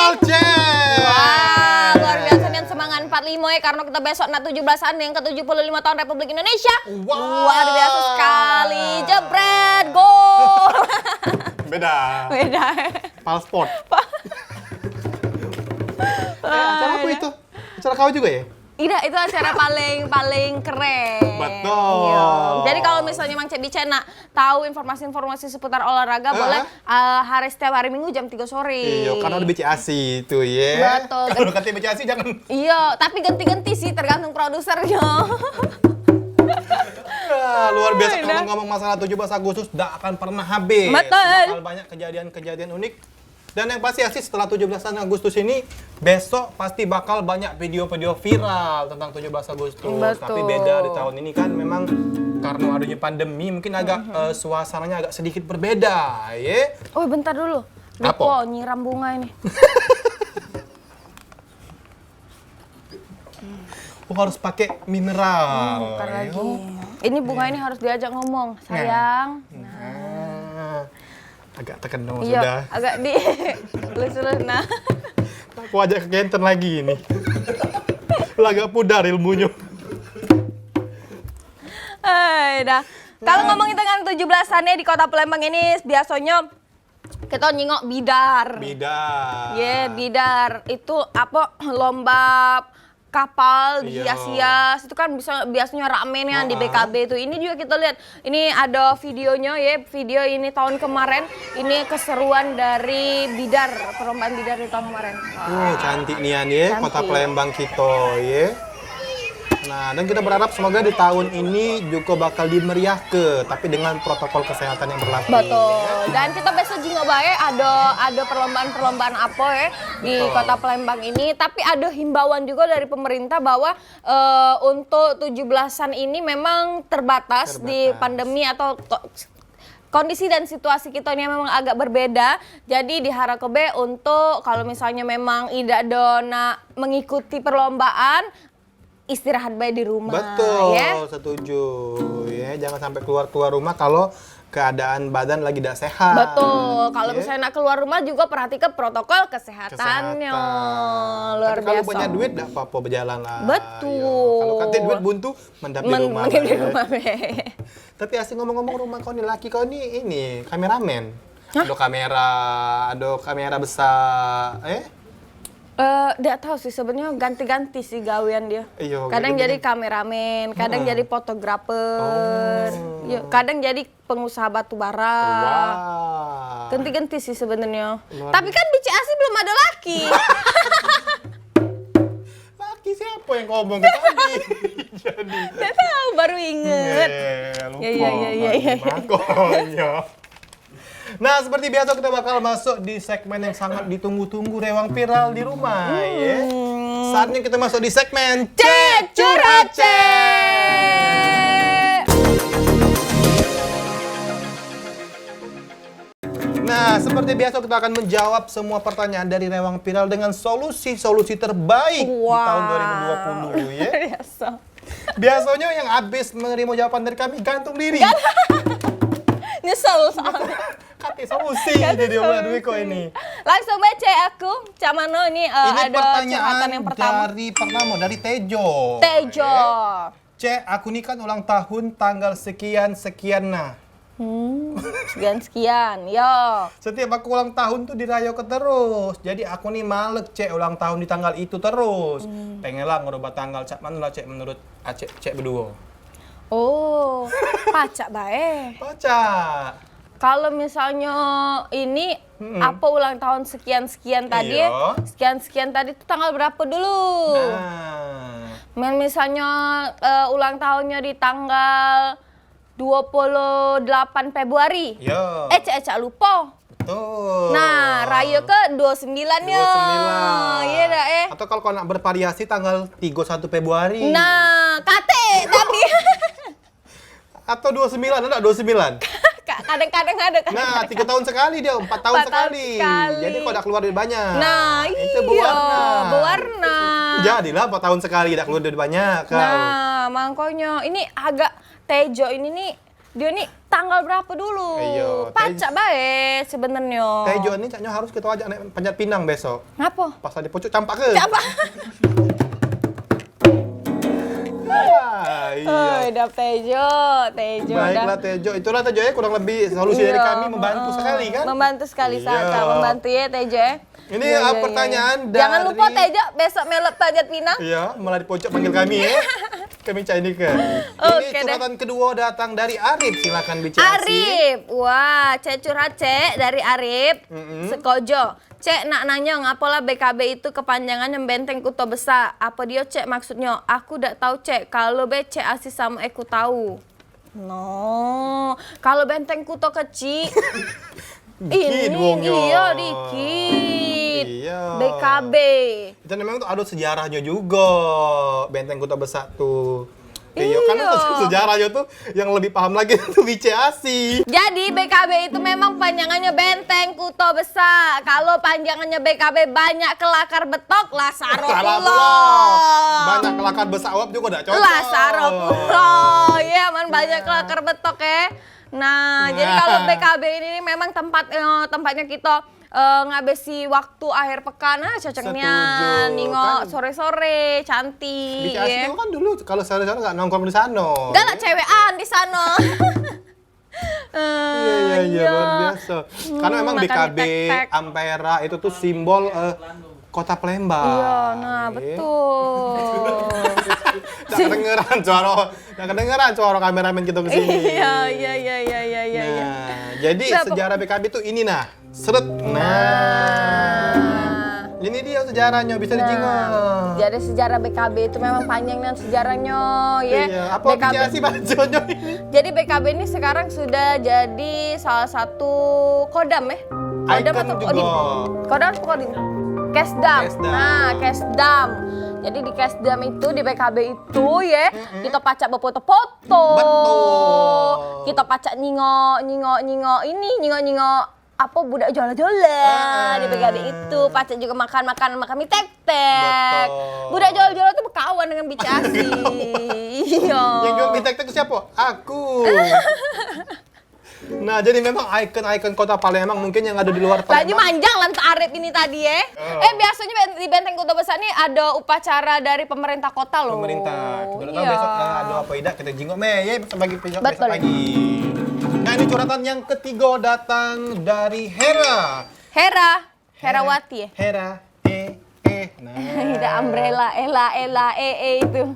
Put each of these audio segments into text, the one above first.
Culture. Wah, luar biasa dan semangat 45 ya karena kita besok nak 17-an yang ke-75 tahun Republik Indonesia. Wow. Luar biasa sekali. Jebret, gol. Beda. Palsport. Acara apa itu? Acara kau juga ya? Iya, itu acara paling keren. Betul. Iya. Jadi kalau misalnya Mang Cek Bice nak tahu informasi-informasi seputar olahraga, boleh setiap hari Minggu jam 3 sore. Iya, karena udah BCAC itu ya. Betul. Kalau ganti BCAC jangan. Iya, tapi ganti-ganti sih tergantung produsernya. Luar biasa kalau ngomong masalah 17 Agustus tidak akan pernah habis. Betul. Bakal banyak kejadian-kejadian unik. Dan yang pasti sih setelah 17 Agustus ini, besok pasti bakal banyak video-video viral tentang 17 Agustus. Betul. Tapi beda di tahun ini kan memang karena adanya pandemi mungkin agak suasananya agak sedikit berbeda, ya. Oh, bentar dulu. Apa? Lupa nyiram bunga ini. Harus pakai mineral. Bentar lagi. Ini bunga ini harus diajak ngomong, sayang. Agak terkenal Iya, sudah. agak di lulus-lulus. Nah. Aku ajak ke Kenten lagi ini. Agak pudar ilmunya. Dah. Kalau ngomongin tentang 17-annya di Kota Palembang ini biasanya kita nyingok bidar. Bidar. Bidar. Itu apa lomba kapal Iya. hias-hias itu kan biasanya rame nih di BKB itu. Ini juga kita lihat, ini ada videonya ya, video ini tahun kemarin. Ini keseruan dari bidar, perlombaan bidar di tahun kemarin. Cantik nian ya, Cantik. Kota Palembang kita ya. Nah, dan kita berharap semoga di tahun ini juga bakal dimeriahke, tapi dengan protokol kesehatan yang berlaku. Betul. Dan kita besok juga bae ada perlombaan-perlombaan apa ya di Kota Palembang ini. Tapi ada himbauan juga dari pemerintah bahwa untuk 17-an ini memang terbatas di pandemi atau kondisi dan situasi kita ini memang agak berbeda. Jadi diharap kebe untuk kalau misalnya memang tidak ada mengikuti perlombaan, istirahat baik di rumah. Betul, ya. setuju. Ya, jangan sampai keluar rumah kalau keadaan badan lagi tidak sehat. Betul. Kalau misalnya nak keluar rumah juga perhatikan protokol kesehatannya. Luar tapi biasa. kalau punya duit tidak apa-apa berjalan lah. Betul. Kalau katanya duit buntu, mendap di rumah. Mendap di ya. rumah. Tapi asing ngomong-ngomong rumah kau nih, laki kau nih ini kameramen. Ada kamera besar. Nggak tahu sih sebenarnya ganti-ganti sih gawean dia. Iya, Kadang ganti-ganti. jadi kameramen, kadang jadi fotografer, kadang jadi pengusaha batu bara. Wah. Ganti-ganti sih sebenarnya. Luar Tapi kan di CAC belum ada laki. Laki siapa yang ngomong ke tadi? Jadi. Nggak tahu, baru inget. Lupa. Iya. Makanya. Nah, seperti biasa kita bakal masuk di segmen yang sangat ditunggu-tunggu rewang viral di rumah, ya. Saatnya kita masuk di segmen Cek Curhat Cek. Nah, seperti biasa kita akan menjawab semua pertanyaan dari rewang viral dengan solusi-solusi terbaik di tahun 2020, ya. Biasa. Biasanya yang habis menerima jawaban dari kami gantung diri. Nyesel soalnya. Kati solusi jadi orang duit kok ini. Langsung baca aku. Cak Mano ini, Ini ada curhatan yang pertama. dari Tejo. Tejo. Cek, aku ini kan ulang tahun tanggal sekian nah. Sekian. Yo. Setiap aku ulang tahun tuh dirayakan terus. Jadi aku nih malek cek ulang tahun di tanggal itu terus. Pengen lah ngerubah tanggal. Cak mana lah cek menurut Acek cek berdua. Oh, pacak bae. Baca. Kalau misalnya ini apa ulang tahun sekian-sekian tadi Iya. Sekian-sekian tadi itu tanggal berapa dulu? Nah. Misalnya ulang tahunnya di tanggal 28 Februari. Yo. Cak lupa. Betul. Nah, raya ke 29-nya. 29. Iya dah Atau kalau kau nak bervariasi tanggal 31 Februari. Nah, kate tadi. Atau 29, ada 29? Kadang-kadang ada kan. Nah, 3 tahun sekali dia, 4 tahun 4 tahun sekali. sekali. Jadi kau udah keluar duit banyak. Nah, itu iya, berwarna. berwarna. Jadilah 4 tahun sekali udah keluar duit banyak kau. Nah, makanya ini agak Tejo ini nih Dia nih tanggal berapa dulu? Iya, Pacak bae sebenarnya. Tejo ini caknya harus kita ajak naik Panjat Pinang besok. Ngapa? Pas di pojok campak ke? Apa? Iya. Udah Tejo. Baiklah Tejo, itulah Tejo ya kurang lebih solusi dari Iya, kami membantu sekali kan? Membantu sekali Iya. sangat membantu ya Tejo ya. Ini Iya, iya, pertanyaan iya. dari... Jangan lupa Tejo besok melok Panjat Pinang. Iya, malah di pojok panggil kami ya. Kami Cak Indika. Ini Oke, curhatan kedua datang dari Arif, silakan bicara. Arif, wah, Cek curhat Cek dari Arif, Sekojo. Cek nak nanya ngapalah BKB itu kepanjangannya Benteng Kuto Besar. Apa dia Cek maksudnya? Aku dak tahu Cek. Kalau Cek asis sama aku tahu. No, kalau Benteng Kuto kecil. Dikit wongnya. Iya dikit. Iya. BKB. Itu memang tuh ada sejarahnya juga. Benteng Kuto Besar tuh. Iya, kan Iya. sejarahnya tuh yang lebih paham lagi tuh BCASI. Jadi BKB itu memang panjangannya Benteng Kuto Besar. Kalau panjangannya BKB banyak kelakar betok lah Salah pula. Sarapullah. Banyak kelakar besar uap juga udah cocok. Lah Sarapullah. Iya, man banyak kelakar betok ya. Nah, jadi kalau BKB ini memang tempatnya kita ngabisi waktu akhir pekan cocoknya Setuju. ningok Kan- sore-sore cantik BCASI ya. itu kan dulu kalau sore-sore nggak nongkrong di sana. Enggak lah cewekan di sana. Iya, luar biasa. Karena memang makan BKB, tek-tek. Ampera itu tuh simbol kota Palembang. Iya, nah betul. Nggak kedengeran suara kameramen kita kesini. Iya. Nah, jadi Nah, sejarah BKB tuh ini nah, seret. Nah, ini dia sejarahnya bisa dijingol. Jadi sejarah BKB itu memang panjang dan sejarahnya ya. Iya, apa BCASI bajunya ini? Jadi BKB ini sekarang sudah jadi salah satu kodam ya. Kodam Icon atau juga. kodim? Kodam atau kodim? Kesdam. Kesdam. Nah, Kesdam. Jadi di Kesdam itu di BKB itu ya, kita pacak berfoto-foto. Betul. Kita pacak nyingok apa budak jola-jola di BKB itu. Pacak juga makan mie tek-tek. Betul. Budak jola-jola itu berkawan dengan BCASI. Iya. Yang jual mie tek-tek itu siapa? Aku. Nah, jadi memang ikon-ikon kota Palembang mungkin yang ada di luar Lagi Palembang. manjang lan Arif ini tadi ya. Biasanya di Benteng Kuto Besar ini ada upacara dari pemerintah kota loh. Pemerintah. Kita tahu Iya. besok ada apa tidak kita jingok ya besok besok Betul. pagi. Nah, ini curhatan yang ketiga datang dari Hera. Herawati ya. Hera Nah. Tidak umbrella ela itu.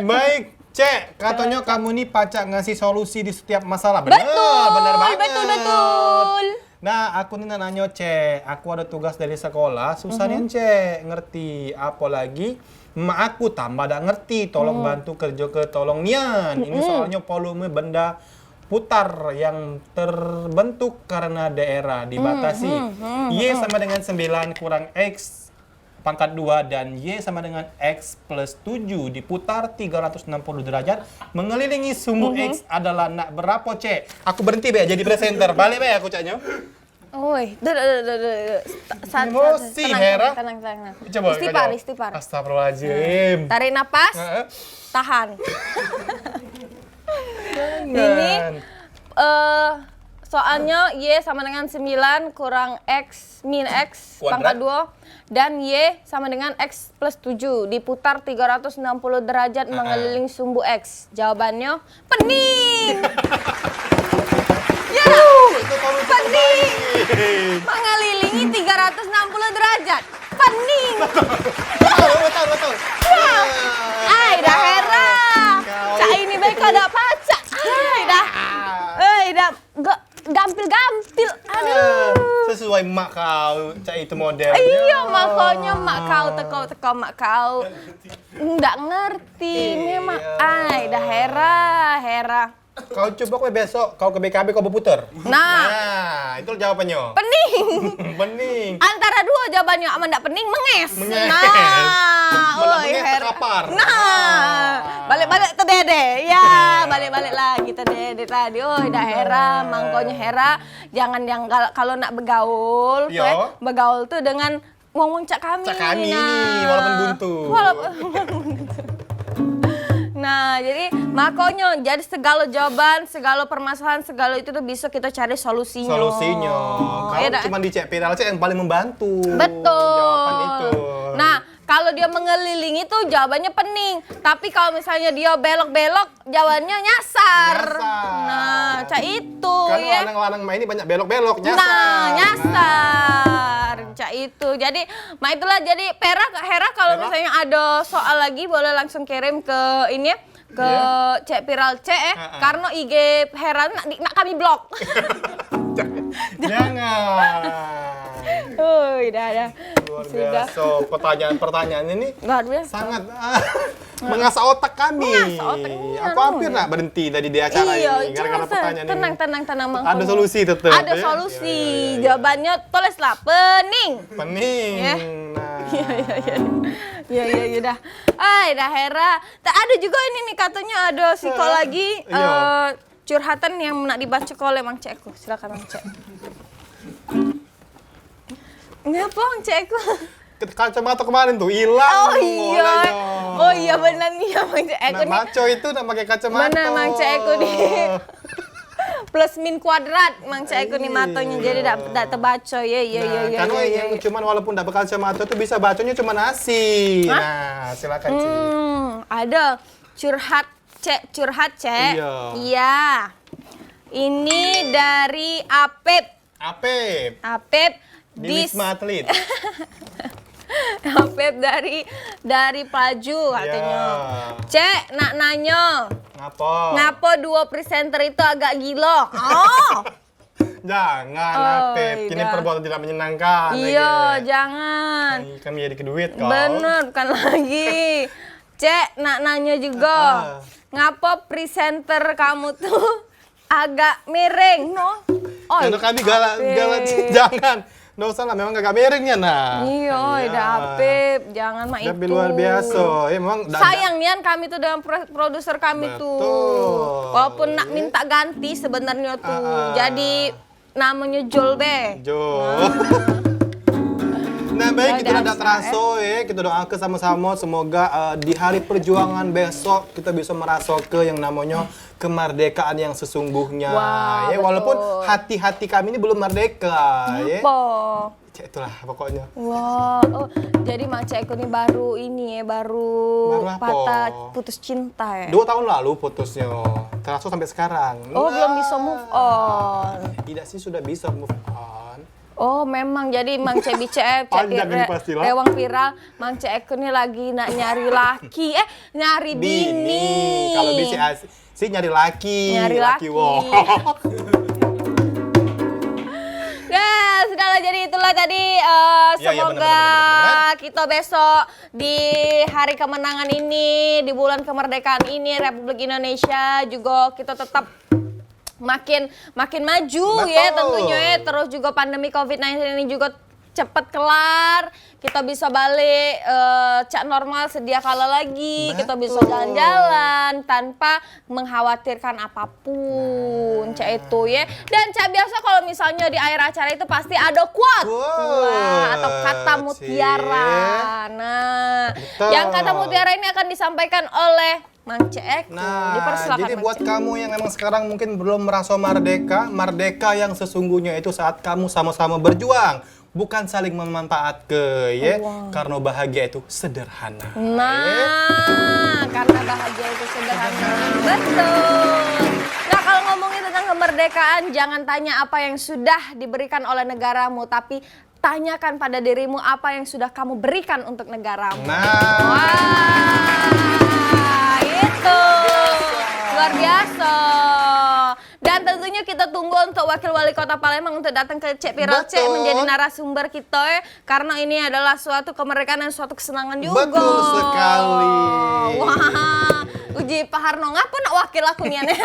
Baik, Cek, katanya kamu nih pacak ngasih solusi di setiap masalah. Bener banget. Betul. Nah, aku nih nanya, Cek. Aku ada tugas dari sekolah, susah nih, Cek. Ngerti. Apalagi emak aku tambah dak ngerti. Tolong bantu kerja ke tolong nian. Ini soalnya volume benda putar yang terbentuk karena daerah dibatasi. Y sama dengan 9 kurang X pangkat 2 dan Y sama dengan X plus 7 diputar 360 derajat mengelilingi sumbu X adalah nak berapa, Cek? Aku berhenti be jadi presenter. Balik be aku Caknya. Woi, Emosi, Hera. Tenang. Coba Istighfar. Astagfirullahaladzim. Tarik napas, Heeh. tahan. Jangan. Soalnya Y sama dengan 9 kurang X min X pangkat Kuadrat. 2 dan Y sama dengan X plus 7 diputar 360 derajat mengelilingi sumbu X. Jawabannya pening. Ya, Itu solusi pening. terbaik. Mengelilingi 360 derajat. Pening. Betul. Ay, dah Hera. Cak ini baik ada pacak. Ay, dah. Dah gampil. Aduh. Sesuai mak kau, Cak itu model. Iya, makanya mak kau teko mak kau. Nggak ngerti. Ini mak. Ay, dah Hera. Kau coba kau besok kau ke BKB kau berputar. Nah, itu jawabannya. pening. Bening. Antara dua jawabannya, aman nggak pening, menges. Menges. Nah, Malah oi, menges Hera. terkapar. Nah, balik-balik ke Dede. Ya, balik-balik lagi ke Dede tadi. Oh, dah Hera, mangkonya Hera. Jangan yang kalau nak begaul, tuh, Yo. begaul tuh dengan ngomong cak kami. Cak kami ini, walaupun buntu. Nah, jadi makanya jadi segala jawaban, segala permasalahan, segala itu tuh bisa kita cari solusinya. Solusinya. Kalau Ya dah. cuma di Cek Viral Cek yang paling membantu. Betul. Jawaban itu. Nah, kalau dia mengelilingi tuh jawabannya pening. Tapi kalau misalnya dia belok-belok, jawabannya nyasar. Nah, cak itu Kan ya. lanang-lanang main ini banyak belok-belok, nyasar. Nah, nyasar. Cak itu. Jadi, itulah jadi Hera kalau Hera? misalnya ada soal lagi boleh langsung kirim ke ini ya, ke Cek Viral Cek ya. Karena IG Hera nak kami blok. Jangan. Udah. Luar Sudah. biasa. Pertanyaan-pertanyaan ini Luar biasa. sangat mengasah otak kami. Mengasah otaknya, Aku hampir nak berhenti tadi di acara ini gara-gara pertanyaan ini. Tenang. Mang. Ada solusi tetap. Ada ya? solusi. Iya. Jawabannya tulislah pening. Pening. Ya. Nah. Iya, udah. Dah Hera. Ada juga ini nih katanya ada psikologi Iya. curhatan yang nak dibaca oleh Mang Cekku. Silakan Mang Cek. Ngapa Mang Cekku? Kacamata kemarin tuh hilang. Oh iya. olehnya. Oh iya benar nih ya Mang Cekku Nah, nih. maco itu nak pakai kacamata. Benar Mang Cekku nih. Plus min kuadrat Mang Cekku nih matanya jadi tidak terbaca ya. Karena yang cuman walaupun dapat kacamata tuh bisa bacanya cuma nasi. Nah, silakan Ci. Ada curhat Cek. Iya. Iya. Ini dari Apep Di Wisma Atlet. Apep dari Pelaju katanya. Cek, nak nanya. Ngapa dua presenter itu agak gila? Oh. Jangan, Oh, Apep. Kini iya. perbuatan tidak menyenangkan. Iya, jangan. Kami jadi keduit kau. Bener, bukan lagi. Cek, nak nanya juga. Ngapa presenter kamu tuh agak miring, no? Oh, Karena kami galak, jangan. Nggak usah lah, memang gak miringnya nah. Iya, udah Apep, jangan mah itu. Tapi luar biasa. Ya memang Sayang nian kami tuh dengan produser kami tuh. Walaupun nak minta ganti sebenarnya tuh. Jadi namanya Jol be. Jo. Nah baik, kita udah terasa ya, kita doakan sama-sama semoga di hari perjuangan besok kita bisa merasakan yang namanya kemerdekaan yang sesungguhnya. Wah, Ya, walaupun hati-hati kami ini belum merdeka. Ya. Apa? Itulah pokoknya. Wah, jadi Mang Ceko nih baru Baru apa? patah putus cinta ya? 2 tahun lalu putusnya, terasa sampai sekarang. Oh, belum bisa move on. Tidak sih, sudah bisa move on. Oh, memang jadi Mang Cebi CF Panjang ini pastilah. Rewang viral, Mang Ceko nih lagi nak nyari laki, nyari bini. Kalau bisa sih nyari laki. Nyari laki. Wow. Ya, sudahlah, jadi itulah tadi semoga benar. kita besok di hari kemenangan ini, di bulan kemerdekaan ini Republik Indonesia juga kita tetap makin maju. Betul. Ya tentunya ya, terus juga pandemi COVID-19 ini juga cepat kelar, kita bisa balik cak normal sedia kala lagi. Betul. Kita bisa jalan-jalan tanpa mengkhawatirkan apapun, cak itu ya. Dan cak biasa kalau misalnya di akhir acara itu pasti ada quote. Wah, atau kata mutiara. Nah, Betul. yang kata mutiara ini akan disampaikan oleh Mang Cek. Nah, Dipersilakan, jadi Mang buat Cek. kamu yang memang sekarang mungkin belum merasa merdeka yang sesungguhnya itu saat kamu sama-sama berjuang, bukan saling memanfaatkan, ya. Karena bahagia itu sederhana. Nah, karena bahagia itu sederhana. Betul. Nah, kalau ngomongin tentang kemerdekaan, jangan tanya apa yang sudah diberikan oleh negaramu, tapi tanyakan pada dirimu apa yang sudah kamu berikan untuk negaramu. Nah, Wah, itu luar biasa. Dan tentunya kita tunggu untuk Wakil Wali Kota Palembang untuk datang ke Cek Viral Cek Betul. menjadi narasumber kita ya. Karena ini adalah suatu kemerdekaan dan suatu kesenangan juga. Betul sekali. Wah, uji Pak Harno ngapa nak wakil aku nih aneh?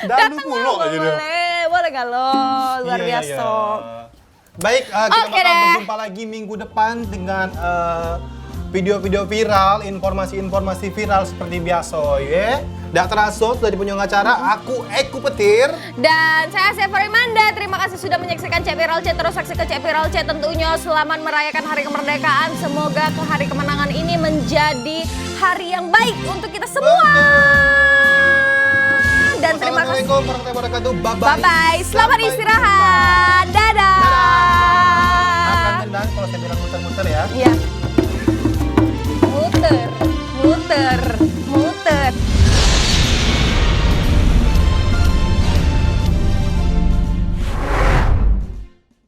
Datang mulu aja deh. Boleh kalau luar Iya, biasa. iya. Baik, kita Oke bakal deh. berjumpa lagi minggu depan dengan video-video viral, informasi-informasi viral seperti biasa ya. Dak terasa sudah di penyelenggara acara, aku Eko Petir. Dan saya Sefa Rimanda. Terima kasih sudah menyaksikan Cek Viral C. Terus saksikan Cek Viral C tentunya selamat merayakan Hari Kemerdekaan. Semoga ke hari kemenangan ini menjadi hari yang baik untuk kita semua. Dan terima kasih. Assalamualaikum warahmatullahi wabarakatuh. Bye-bye. Bye-bye. Selamat istirahat. Dadah. Akan tendang kalau saya bilang muter-muter ya. Iya.